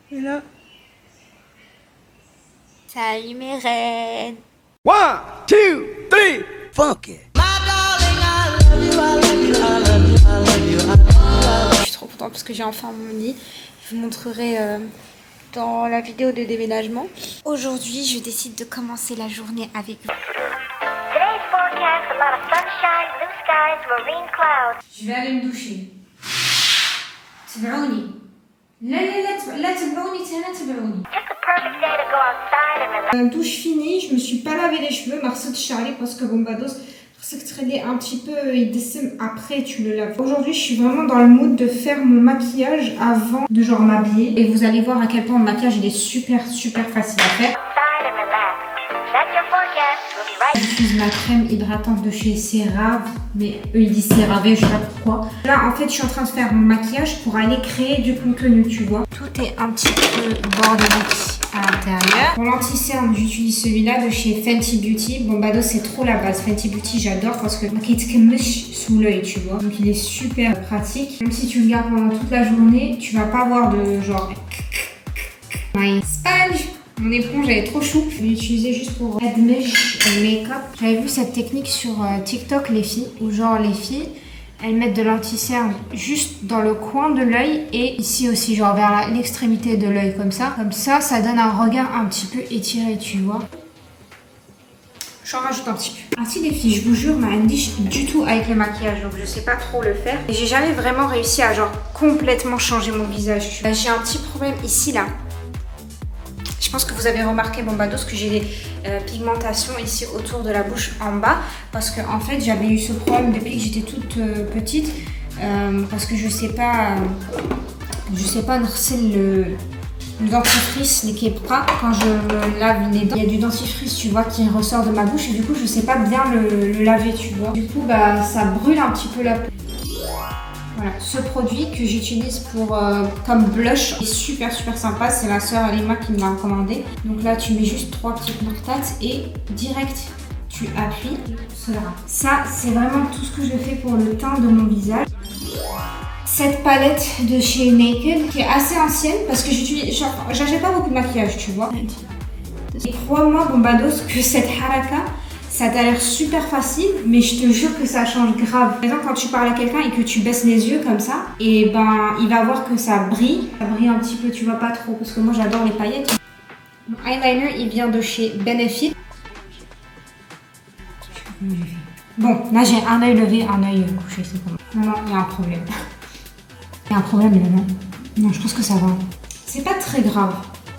Et là. Salut mes reines. 1, 2, 3, funk it. Je suis trop contente parce que j'ai enfin mon lit. Je vous montrerai dans la vidéo de déménagement. Aujourd'hui, je décide de commencer la journée avec vous. Je vais aller me doucher. تبعوني. لا تبعوني تبعوني. Douche finie, je me suis pas lavé les cheveux, Marceau de Charlie parce que Bombados, c'est que traîner un petit peu, il descend après tu le laves. Aujourd'hui, je suis vraiment dans le mood de faire mon maquillage avant de genre m'habiller. Et vous allez voir à quel point mon maquillage il est super facile à faire. J'utilise ma crème hydratante de chez CeraVe, mais eux ils disent CeraVe, je sais pas pourquoi. Là en fait je suis en train de faire mon maquillage pour aller créer du contenu, tu vois. Tout est un petit peu bordélique à l'intérieur. Pour l'anti-cerne, j'utilise celui-là de chez Fenty Beauty. Bombados c'est trop la base. Fenty Beauty j'adore parce que il te kemmish sous l'œil, tu vois. Donc il est super pratique. Même si tu le gardes pendant toute la journée, tu vas pas avoir de genre my sponge. Mon éponge elle est trop chou. Je vais l'utiliser juste pour admech make-up. J'avais vu cette technique sur TikTok les filles, où genre les filles elles mettent de l'anti-cerne juste dans le coin de l'œil et ici aussi genre vers l'extrémité de l'œil comme ça. Comme ça, ça donne un regard un petit peu étiré, tu vois. J'en rajoute un petit peu. Ainsi les filles, je vous jure, ma handish du tout avec le maquillage, donc je sais pas trop le faire. Et j'ai jamais vraiment réussi à genre complètement changer mon visage. J'ai un petit problème ici là. Je pense que vous avez remarqué, Bombados, que j'ai des pigmentations ici autour de la bouche en bas. Parce que en fait, j'avais eu ce problème depuis que j'étais toute petite. Parce que je sais pas le dentifrice, les kepra, quand je me lave les dents. Il y a du dentifrice, tu vois, qui ressort de ma bouche. Et du coup, je sais pas bien le laver, tu vois. Du coup, bah, ça brûle un petit peu la peau. Voilà, ce produit que j'utilise pour comme blush est super sympa. C'est ma soeur Alima qui me l'a recommandé. Donc là, tu mets juste 3 petites martates et direct, tu appuies cela. Ça, c'est vraiment tout ce que je fais pour le teint de mon visage. Cette palette de chez Naked qui est assez ancienne parce que j'achète pas beaucoup de maquillage, tu vois. Et crois-moi, Bombados, que cette haraka, ça t'a l'air super facile, mais je te jure que ça change grave. Par exemple, quand tu parles à quelqu'un et que tu baisses les yeux comme ça, et ben il va voir que ça brille. Ça brille un petit peu, tu vois, pas trop, parce que moi j'adore les paillettes. Mon eyeliner, il vient de chez Benefit. Bon, là j'ai un œil levé, un œil couché, c'est comment? Non, il y a un problème. Il y a un problème là, non? Non, je pense que ça va. C'est pas très grave.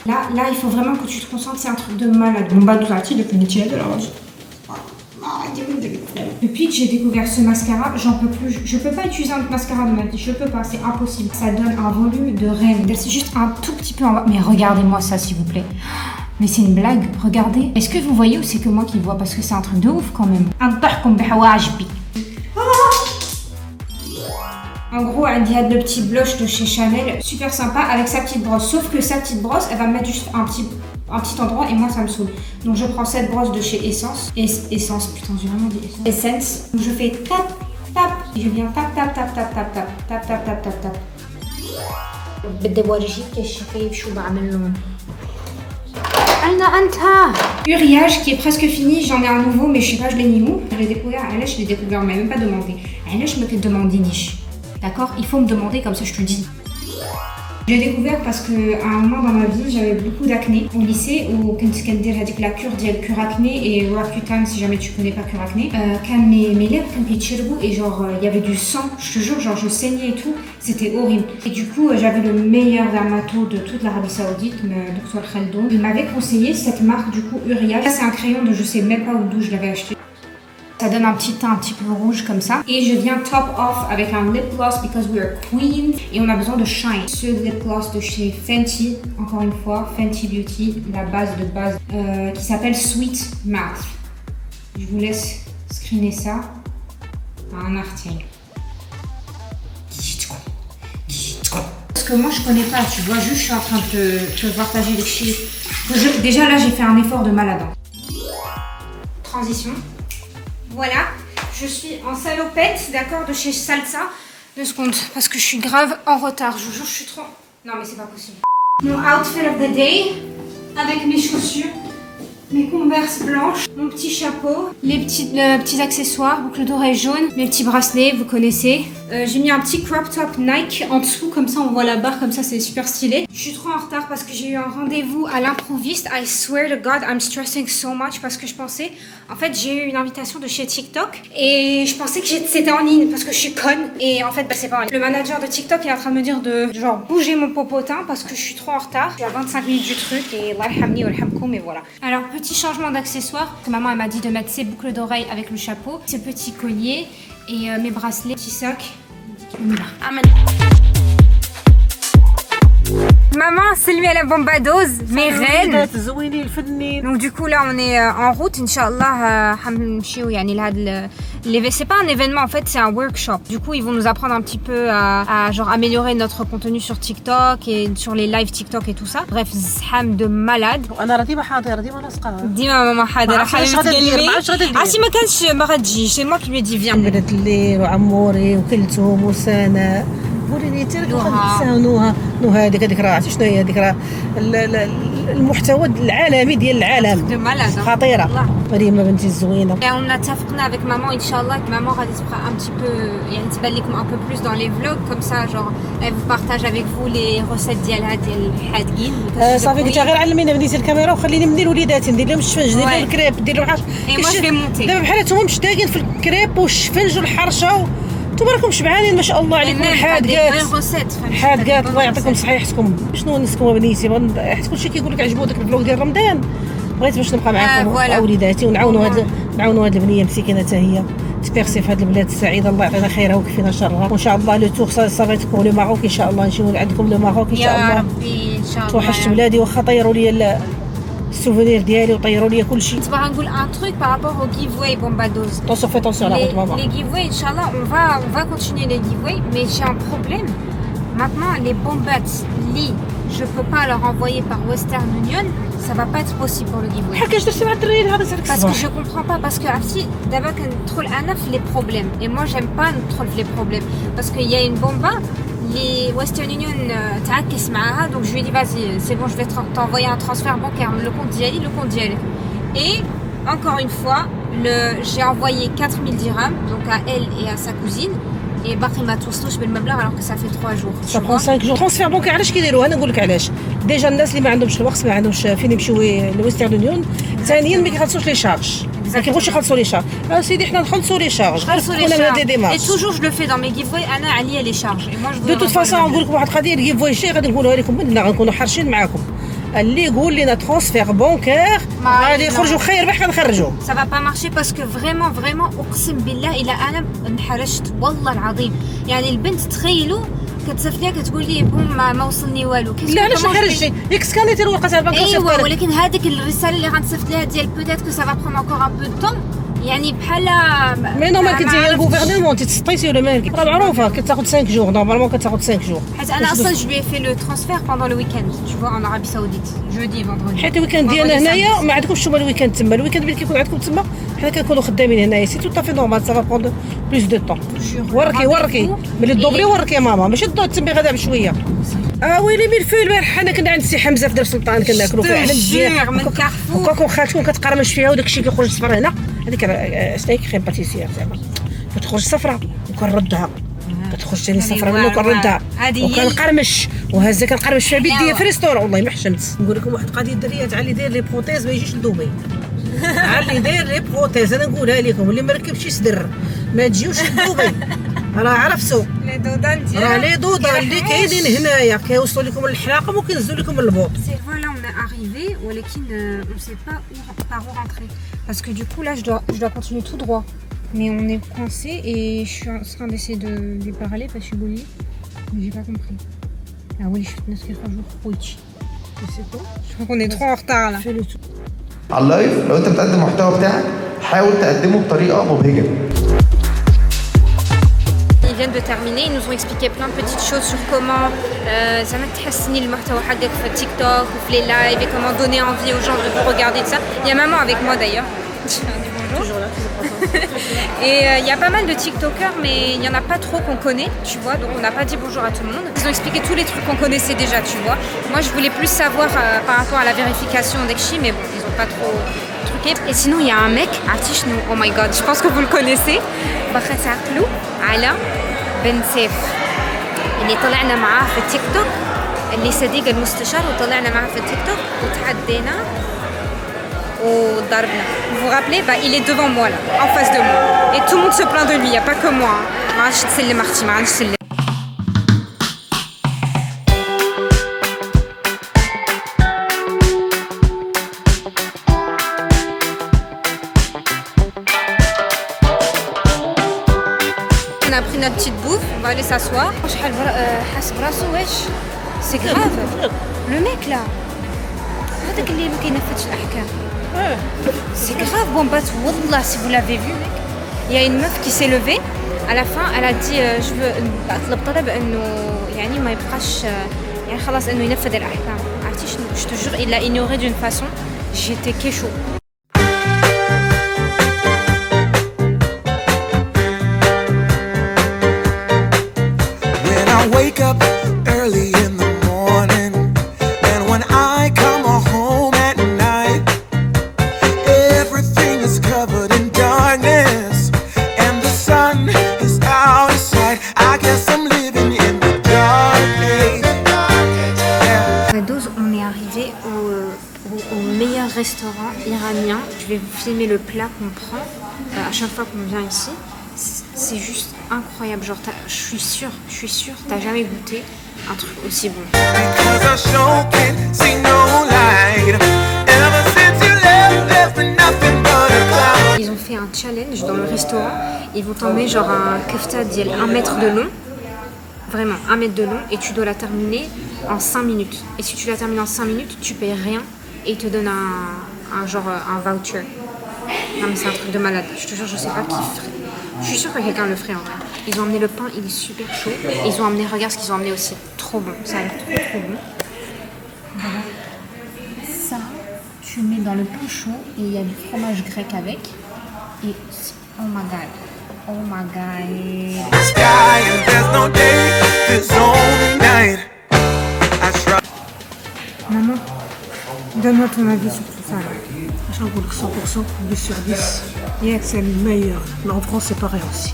Là, il faut vraiment que tu te concentres, c'est un truc de malade. Bon bah, tout arrêté depuis une tienne, alors. Depuis que j'ai découvert ce mascara, j'en peux plus. Je peux pas utiliser un mascara de ma vie, je peux pas, c'est impossible. Ça donne un volume de reine. C'est juste un tout petit peu en bas. Mais regardez-moi ça s'il vous plaît. Mais c'est une blague, regardez. Est-ce que vous voyez ou c'est que moi qui vois? Parce que c'est un truc de ouf quand même. En gros, elle a le petit blush de chez Chanel, super sympa avec sa petite brosse. Sauf que sa petite brosse, elle va mettre juste un petit endroit et moi ça me saoule. Donc je prends cette brosse de chez Essence. Essence, putain, j'ai vraiment dit Essence. Donc je fais tap, tap. Et je viens tap, tap, tap, tap, tap, tap, tap, tap, tap, tap, tap. Uriage qui est presque fini, j'en ai un nouveau mais je sais pas, je l'ai mis où. Je l'ai découvert, je l'ai découvert, on m'a même pas demandé. Je me fais demander niche. D'accord? Il faut me demander comme ça je te dis. J'ai découvert parce qu'à un moment dans ma vie, j'avais beaucoup d'acné au lycée où quand j'ai dit que la cure dit cure acné et Roaccutane, si jamais tu connais pas cure acné, quand mes lèvres quand ils chirgou et genre il y avait du sang, je te jure, genre je saignais et tout, c'était horrible. Et du coup, j'avais le meilleur dermato de toute l'Arabie Saoudite, le Dr Khaldoun. Il m'avait conseillé cette marque du coup Uriage. Ça c'est un crayon de je sais même pas d'où je l'avais acheté. Ça donne un petit teint un petit peu rouge comme ça. Et je viens top off avec un lip gloss because we are queens. Et on a besoin de shine. Ce lip gloss de chez Fenty, encore une fois, Fenty Beauty, la base de base, qui s'appelle Sweet Mouth. Je vous laisse screener ça à un article. Parce que moi je connais pas, tu vois, juste je suis en train de te partager les chiffres. Déjà là j'ai fait un effort de malade. Transition. Voilà, je suis en salopette, d'accord, de chez Salsa. 2 secondes, parce que je suis grave en retard. Je vous jure, je suis trop... Non, mais c'est pas possible. Mon outfit of the day, avec mes chaussures, mes Converse blanches, mon petit chapeau, les petits accessoires, boucle d'oreille jaune, mes petits bracelets, vous connaissez. J'ai mis un petit crop top Nike en dessous, comme ça on voit la barre, comme ça c'est super stylé. Je suis trop en retard parce que j'ai eu un rendez-vous à l'improviste. I swear to God, I'm stressing so much parce que je pensais... En fait, j'ai eu une invitation de chez TikTok et je pensais que c'était en ligne parce que je suis conne. Et en fait, bah, c'est pas en ligne. Le manager de TikTok est en train de me dire de genre bouger mon popotin parce que je suis trop en retard. Je suis à 25 minutes du truc et l'arhamni ou alhamkoum et voilà. Alors, petit changement d'accessoires. Maman, elle m'a dit de mettre ses boucles d'oreilles avec le chapeau, ses petits colliers et mes bracelets, petit sac. On y va. Maman, c'est lui à la bombadose, mes reines. Donc du coup là on est en route, Inch'Allah, c'est pas un événement en fait, c'est un workshop. Du coup ils vont nous apprendre un petit peu à genre améliorer notre contenu sur TikTok et sur les lives TikTok et tout ça. Bref, zham de malade. Dis-moi maman حاضرة عرفتي ما كانش ما غتجيش، c'est moi qui lui ai dit viens. قولي لي نوها هذيك راه عرفتي شنو هي هذيك راه المحتوى العالمي ديال العالم خطيره مريم بنتي الزوينه. On a اتفقنا avec maman inchallah que maman غادي تبقى un petit peu يعني تبان لكم un peu plus dans les vlogs comme ça genre elle vous partage avec vous les recettes ديالها ديال الحادقين. صافي قلت غير علمينا بنيتي الكاميرا وخليني ندير وليداتي ندير لهم الشفنج ندير لهم الكريب ندير لهم حاجه. دابا بحالاتهم مشتاقين في الكريب والشفنج والحرشه تباركم شبعانين ما شاء الله عليكم. حادقات الله يعطيكم صحيحتكم. شنو نسكم بنيتي حيت كلشي كيقول لك عجبو داك الفلوق ديال رمضان بغيت باش نبقى معاكم مع وليداتي ونعاونوا هاد البنيه مسكينه حتى هي تبيرسي في هاد البلاد السعيده. الله يعطينا خيرها ويكفينا شرها وان شاء الله لو تور صافي تكون لو ماروك ان شاء الله نجيو عندكم لو ماروك ان شاء الله. يا ربي ان شاء الله. توحشت بلادي واخا طيروا لي السوفونير ديالي وطيروا لي كلشي. تبغى نقول un truc par rapport au giveaway bombados. Attention à la route maman. Les giveaways inchallah on va continuer les giveaways mais j'ai un problème. Maintenant les bombats li je peux pas leur envoyer par Western Union, ça va pas être possible pour le giveaway. Parce que je comprends pas parce que عرفتي دابا كندخل انا في les problèmes et moi j'aime pas ندخل في les problèmes parce qu'il y a une bomba les Western Union تعكس معاها donc je lui ai dit vas-y c'est bon je vais t'envoyer un transfert bancaire le compte d'Yali et encore une fois j'ai envoyé 4000 dirhams donc à elle et à sa cousine et باقي ما توصلوش بالمبلغ alors que ça fait 3 jours. Ça prend 5 jours. Transfert bancaire علاش كيديروها انا نقول لك علاش. ديجا الناس اللي ما عندهمش الوقت ما عندهمش فين يمشيو لويسترن يونيون ثانيا ما كيخلصوش لي شارج ما كيبغوش يخلصوا لي شارج. سيدي حنا نخلصوا لي شارج et toujours je le fais dans mes giveaways انا عليا لي شارج et moi je de toute façon نقول لكم واحد القضيه الجيفواي شي غادي نقولوها لكم منا غنكونوا حرشين معاكم. اللي يقول لنا ترانسفير بانكير غادي يخرجوا خير بحال نخرجوا. Ça va pas marcher parce que vraiment اقسم بالله الا انا انحرجت والله العظيم. يعني البنت تخيلوا كتصيفط ليا كتقول لي بوم ما وصلني والو. لا علاش خرجتي ياك سكانيتي الورقه تاع البنك. ايوا ولكن هذيك الرساله اللي غنصيفط ليها ديال بوتيت كو سا فا برون انكور ان بو دو طون يعني بحال مي نورمال كنتي هي الغوفرنمون تسطيتي ولا مالك راه معروفه كتاخذ 5 جور نورمالمون كتاخذ 5 جور. حيت انا اصلا جو لي في لو ترانسفير بوندون لو ويكاند tu vois en Arabie Saoudite jeudi vendredi. حيت الويكاند ديالنا هنايا ما عندكمش نتوما الويكاند تما الويكاند اللي كيكون عندكم تما حنا كنكونوا خدامين هنايا سي تو طافي نورمال سافا بروند بلوس دو طون. وركي ملي دوبلي وركي يا ماما ماشي تسمي غدا بشويه. ويلي ميل فيل البارح حنا كنا عند سي حمزه في دار سلطان كناكلوا فيها على مزيان من كارفور وكاكو خالتكم كتقرمش فيها وداك الشيء كيخرج صفر هنا هذيك شنو كريم باتيسير زعما كتخرج صفرة وكنردها كتخرج ثاني صفرة منه وكنردها وكنقرمش وهزه كنقرمش فيها بيديا في ريستورون والله ما حشمت. نقول لكم واحد القضيه الدريات على اللي داير لي بروتيز ما يجيش لدبي على اللي داير لي بروتيز انا نقولها لكم اللي ما ركبش يصدر ما تجيوش لدبي راه عرفتوا لي دودان ديال راه لي دودان اللي كاينين هنايا كيوصلوا لكم للحلاقه وكينزلوا لكم البوط. سي فوالا on est arrivé ولكن on sait pas par où rentrer parce que du coup là je dois continuer tout droit mais on est coincé et je suis en train d'essayer de lui parler parce que je suis bolie mais j'ai pas compris. Ah oui je suis tenue ce 3 jours oui c'est quoi je crois qu'on est trop en retard là. على اللايف لو انت بتقدم محتوى بتاعك حاول تقدمه بطريقه مبهجه. Ils viennent de terminer, ils nous ont expliqué plein de petites choses sur comment زعما تحسني المحتوى حقك في TikTok ou في les lives et comment donner envie aux gens de vous regarder de ça. Il y a maman avec moi d'ailleurs. Bonjour. Toujours là, toujours présente. Et il y a pas mal de TikTokers, mais il n'y en a pas trop qu'on connaît, tu vois, donc on n'a pas dit bonjour à tout le monde. Ils ont expliqué tous les trucs qu'on connaissait déjà, tu vois. Moi, je voulais plus savoir par rapport à la vérification d'Ekchi, mais bon, ils n'ont pas trop truqué. Et sinon, il y a un mec, Artichnou, oh my god, je pense que vous le connaissez. Bakhat Aqlou, Ala Ben Saif. اللي طلعنا معاه في التيك توك اللي صديق المستشار وطلعنا معاه في التيك توك وتحدينا وضربنا. Vous vous rappelez, bah, il est devant moi là, en face de moi. Et tout le monde se plaint de lui, il n'y a pas que moi. ما عادش تسلم اختي ما عادش تسلم. On a pris notre petite bouffe, on va aller s'asseoir. C'est grave. Le mec là, هذاك اللي ما كينفذش الأحكام. C'est grave, Bombat, wallah, si vous l'avez vu, mec. Il y a une meuf qui s'est levée, à la fin, elle a dit je veux أطلب طلب إنه يعني ما يبقاش يعني خلاص إنه ينفذ الأحكام. عرفتي شنو؟ Je te jure, il l'a ignoré d'une façon, j'étais kécho. Wake up early in the morning, and when I come home at night, everything is covered in darkness, and the sun is out of sight. I guess I'm living in the dark age. On est arrivé au meilleur restaurant iranien. Je vais vous filmer le plat qu'on prend à chaque fois qu'on vient ici. C'est juste incroyable, genre je suis sûre, t'as jamais goûté un truc aussi bon. Ils ont fait un challenge dans le restaurant, ils vont t'emmener genre un kefta d'il 1 mètre de long, vraiment 1 mètre de long, et tu dois la terminer en 5 minutes. Et si tu la termines en 5 minutes, tu payes rien et ils te donnent un voucher. Non mais c'est un truc de malade, je te jure, je sais pas qui ferait. Je suis sûre que quelqu'un le ferait en vrai. Ils ont emmené le pain, il est super chaud. Et ils ont emmené, regarde ce qu'ils ont emmené aussi. Trop bon, ça a l'air trop bon. Voilà. Ça, tu mets dans le pain chaud et il y a du fromage grec avec. Et oh my god. Oh my god. Maman, donne-moi ton avis sur tout ça là. Je vous le 100%, 10 sur 10. Et c'est le meilleur. Mais en France, c'est pareil aussi.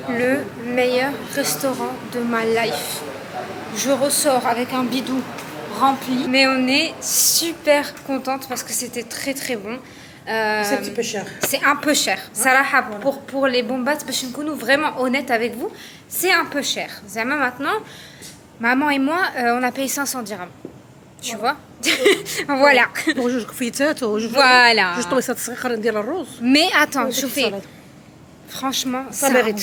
Le meilleur restaurant de ma life. Je ressors avec un bidou rempli. Mais on est super contente parce que c'était très très bon. C'est un petit peu cher. C'est un peu cher. Salaha, pour les bombats, parce que nous vraiment honnête avec vous, c'est un peu cher. Zama maintenant, maman et moi, on a payé 500 dirhams. Tu vois? Voilà. Voilà. Mais attends, je fais. Franchement, ça mérite.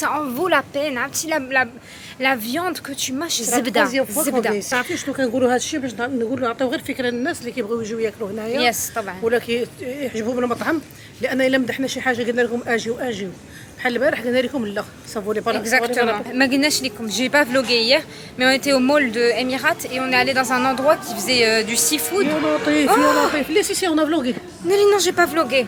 Ça en vaut la peine. La viande que tu mâches, زبدة. تعرفي شنو كنقولوا هذا الشيء باش نقولوا نعطيو غير فكره للناس اللي كيبغيو يجيو ياكلوا هنايا. يس طبعا. ولا كيعجبهم المطعم، لان الا مدحنا شي حاجه قلنا لكم اجيو بحال البارح قلنا لكم لا صافولي با. Exactement. ما قلناش لكم. J'ai pas vlogué hier, mais on était au mall de Emirates et on est allé dans un endroit qui faisait du seafood. يا لطيف لا سي on a vlogué. Non, j'ai pas vlogué.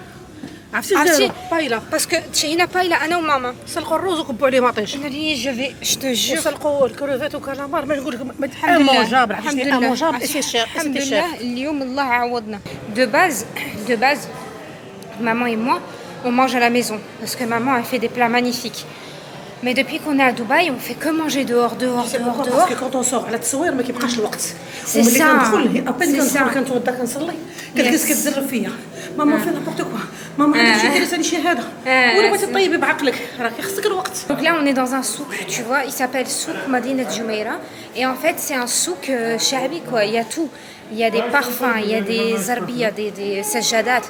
عرفتي بايله باسكو تشينا بايله انا وماما سلقوا الرز وكبوا عليه مطيش. انا لي جو te jure. وسلقوا الكروفيت وكالامار. ما نقول لكم امونجابل. الحمد لله. الحمد لله اليوم الله عوضنا. De base maman et moi on mange à la maison parce que maman a fait des plats magnifiques. Mais depuis qu'on est à Dubaï, on fait que manger dehors. Parce que quand on sort على التصوير ما كيبقاش الوقت. C'est ça. كندخل كنتوضا كنصلي كتجلس كتزرب فيا. ماما في نابورت كوا. ماما هذا ديري ثاني شي هذا. ولا بغيتي طيبي بعقلك راه خصك الوقت. Donc là on est dans un souk, tu vois, il s'appelle souk Madinat Jumeirah et en fait c'est un souk shabi quoi, il y a tout. Il y a des parfums, il y a des zarbiya, des sajadat,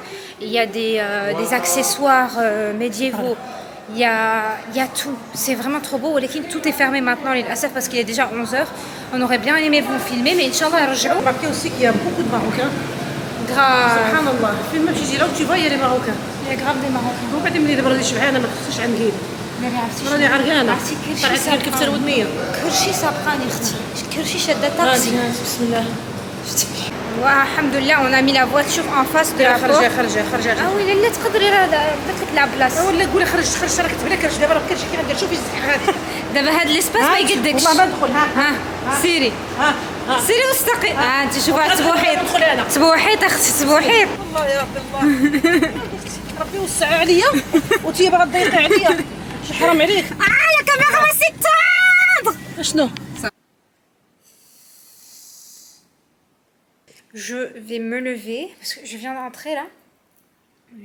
il y a des accessoires médiévaux. Il y a tout. C'est vraiment trop beau. Tout est fermé maintenant, parce qu'il est déjà 11h. On aurait bien aimé vous filmer, mais Inch'Allah, on remarqué aussi qu'il y a beaucoup de Marocains. Grave. Subhanallah. Film tu vois, il y a des Marocains. Il y a grave des Marocains. وبعدين ملي دابا غادي شبعانه ما خصنيش عندي راني عرقانه عرفتي كلشي طلعت لي الكفته الودنيه كلشي صابقاني اختي كلشي شاده طاقتي بسم الله والحمد لله on a mis la voiture en face de la porte خرجي اه وي لا تقدري راه درت لك لا بلاص ولا قولي خرج راك تبدا كرش دابا راه كرشي كيما ندير شوفي هذا دابا هاد ليسباس ما يقدكش والله ما ندخل ها سيري سيري واستقي انت شوفي واحد تبوحيط ندخل انا تبوحيط اختي تبوحيط والله يا ربي الله ربي وسع عليا وانتي باغا تضيقي عليا شي حرام عليك يا كاميرا ستاد شنو Je vais me lever parce que je viens d'entrer là.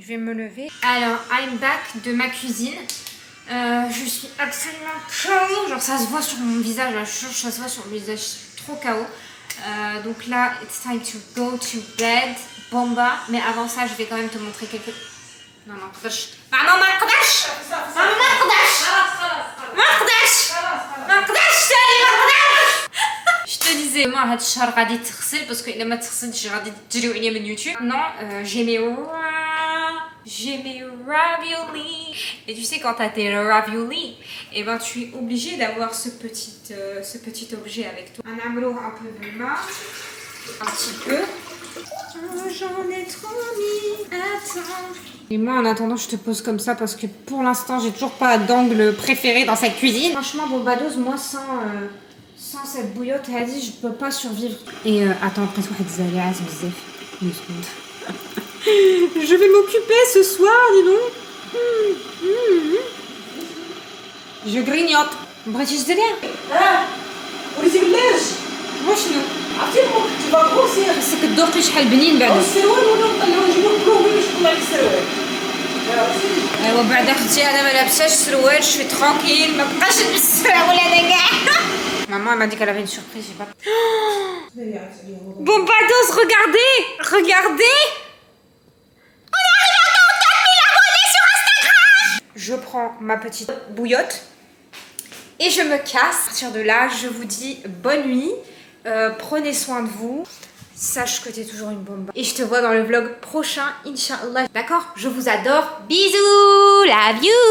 Je vais me lever. Alors, I'm back de ma cuisine. Je suis absolument KO. Genre, ça se voit sur mon visage. Là, je suis sûre que ça se voit sur mon visage. Je suis trop KO. Donc là, it's time to go to bed. Bomba. Mais avant ça, je vais quand même te montrer quelques. Non, non, maman, ما نقدرش. maman ما نقدرش. ما نقدرش. ما نقدرش تاني ما نقدرش. Je te disais, moi, هاد الشهر غادي تغسل parce que إلا ما تغسلش غادي تجريو عليا من يوتيوب. Non, j'ai mes ravioli. Et tu sais, quand t'as tes ravioli, et ben tu es obligé d'avoir ce petit objet avec toi. Un amour un peu de main, un petit peu. Oh, j'en ai trop mis. Attends. Et moi, en attendant, je te pose comme ça parce que pour l'instant, j'ai toujours pas d'angle préféré dans cette cuisine. Franchement, Bombados, moi, sans cette bouillotte, elle dit, je peux pas survivre. Et attends, après, une seconde. Je vais m'occuper ce soir, dis donc. Je grignote. بغيتي تديريها؟ وليتي باللاج وشنو؟ عرفتي تي فا غروسير خصك تذوقي شحال بنين بعدا. السروال ولا نطلعو نجيبو كروبي باش نطلع لك السروال. ايوا بعدا اختي انا ما لابساش سروال شوي ترونكيل ما بقاش نلبس السراول انا كاع. Maman m'a dit qu'elle avait une surprise, j'ai pas. Bombados, regardez! Regardez! On arrive à 44 000 abonnés sur Instagram! Je prends ma petite bouillotte et je me casse. À partir de là, je vous dis bonne nuit. Prenez soin de vous. Sache que t'es toujours une bombe. Et je te vois dans le vlog prochain, Inch'Allah. D'accord? Je vous adore. Bisous! Love you!